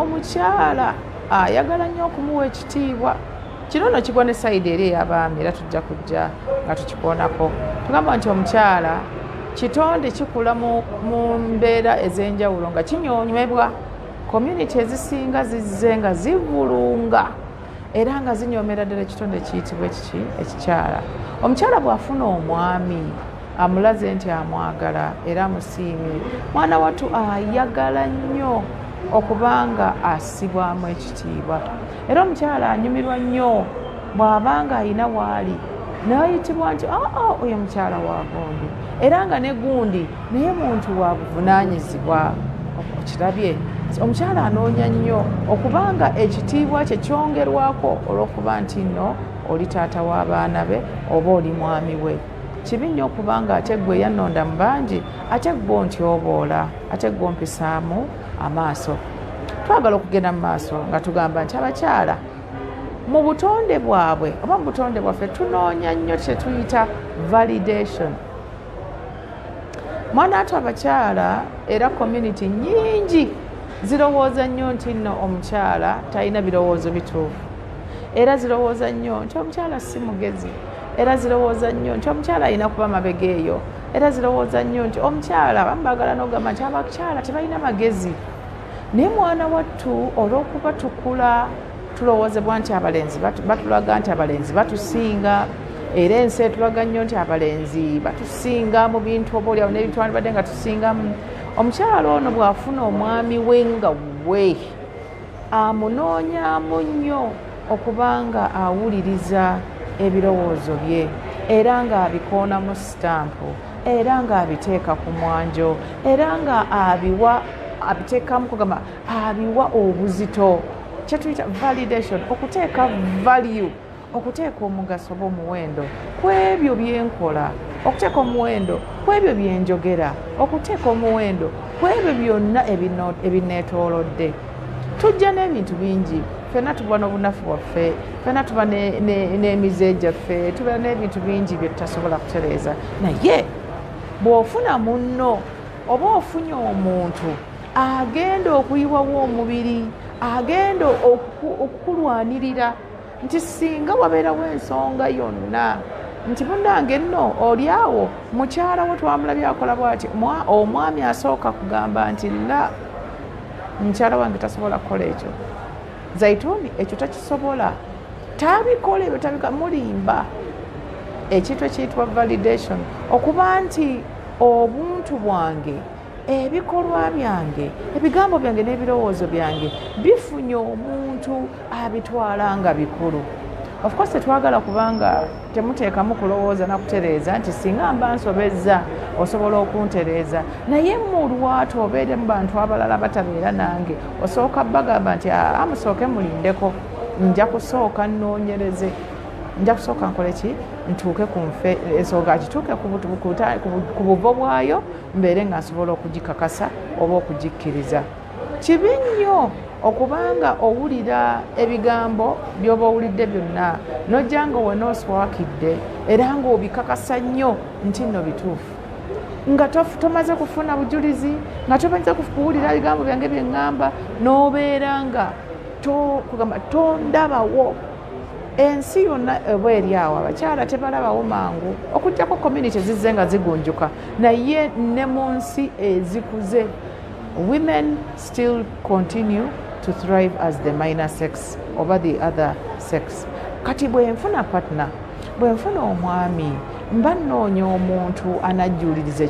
Omukyala ayagala nnyo okumuwa ekitiibwa. Kino nno kigwa ne sayidi eri ey'abaami era tujja kujja nga tukikoonako. Tugamba nti omukyala kitonde kikula mu mbeera ez'enjawulo nga kinyoomebwa. Community ezisinga zizze nga zivulunga era nga zinyoomera ddala ekitonde kiyitibwa ekiki ekikyala. Omukyala bw'afuna omwami amulaze nti amwagala era amusiimye, mwana wattu ayagala nnyo okubanga assibwamu ekitiibwa. Era omukyala anyumirwa nnyo bw'abanga ayina waali n'ayitibwa nti oyo mukyala wa gundi, era nga ne gundi naye muntu wa buvunaanyizibwa. Okirabye, omukyala anoonya nnyo okubanga ekitiibwa kye kyongerwako olw'okuba nti nno oli taata w'abaana be oba oli mwami we. Kibi nnyo okubanga ate ggwe yannonda mu bangi ate ggwe ontyoboola ate ggwe ompisaamu amaaso. Twagala okugenda mu maaso nga tugamba nti abakyala mu butonde bwabwe oba mu butonde bwaffe tunoonya nnyo kye tuyita validation. Mwana ate abakyala era community nnyingi zirowooza nnyo nti nno omukyala talina birowoozo bituufu, era zirowooza nnyo nti omukyala si mugezi, era zirowooza nnyo nti omukyala alina kuba mabega eyo, era zirowooza nnyo nti omukyala abamu baagala n'ogamba nti abakyala tebalina magezi. Naye mwana wattu olw'okuba tukula tulowoozebwa nti abalenzi batulaga nti abalenzi batusinga, era ensi etulaga nnyo nti abalenzi batusinga mu bintu oba oliawo n'ebintu wandibadde nga tusingamu. Omukyala ono bw'afuna omwami we nga we amunoonyaamu nnyo okubanga awuliriza ebirowoozo bye era ng'abikoonamu sitampu era ng'abiteeka ku mwanjo era nga abiteekamu kugamba abiwa obuzito, kye tuyita validation, okuteeka value, okuteeka omugaso oba omuwendo ku ebyo byenkola, okuteeka omuwendo ku ebyo byenjogera, okuteeka omuwendo ku ebyo byonna ebineetoolodde. Tujja n'ebintu bingi, ffenna tuba n'obunafu bwaffe, ffenna tuba n'emize gyaffe, tuba n'ebintu bingi bye tutasobola kutereeza. Naye bw'ofuna munno oba ofunye omuntu agenda okuyiwawo omubiri, agenda okukulwanirira nti singa wabeerawo ensonga yonna nti munnange nno oli awo mukyala wo twamulabye akola bw'ati, omwami asooka kugamba nti la mukyala wange tasobola kukola ekyo, Zaitun ekyo takisobola, tabikola ebyo mulimba. Ekintu ekiyitibwa validation, okuba nti obuntu bwange, ebikolwa byange, ebigambo byange n'ebirowoozo byange bifunye omuntu abitwala nga bikulu. Of course tetwagala kubanga temuteekamu kulowooza na kutereeza nti singa mba nsobezza osobola okuntereeza, naye mu lwatu obeere mu bantu abalala batabeera nange osooka bagamba nti musooke mulindeko, nja kusooka nnoonyereze, nja kusooka nkole ki, ntuuke ku nfe ensonga kituuke ku buvo bwayo mbeere nga nsobola okugikakasa oba okugikkiriza. Kibi nnyo okubanga owulira ebigambo by'oba owulidde byonna n'ojja nga wenooswakidde era ng'obikakasa nnyo nti nno bituufu, nga tomaze kufuna bujulizi, nga tomaze kuwulira ebigambo byange bye ŋŋamba, n'obeera nga tondabawo. Ensi yonna oba eri awo abakyala tebalabawo mangu okuggyako community zizze nga zigunjuka, naye ne mu nsi ezikuze women still continue to thrive as the minor sex oba the other sex. Kati bwe nfuna partner, bwe nfuna omwami, mba nnoonya omuntu anajjuuliriza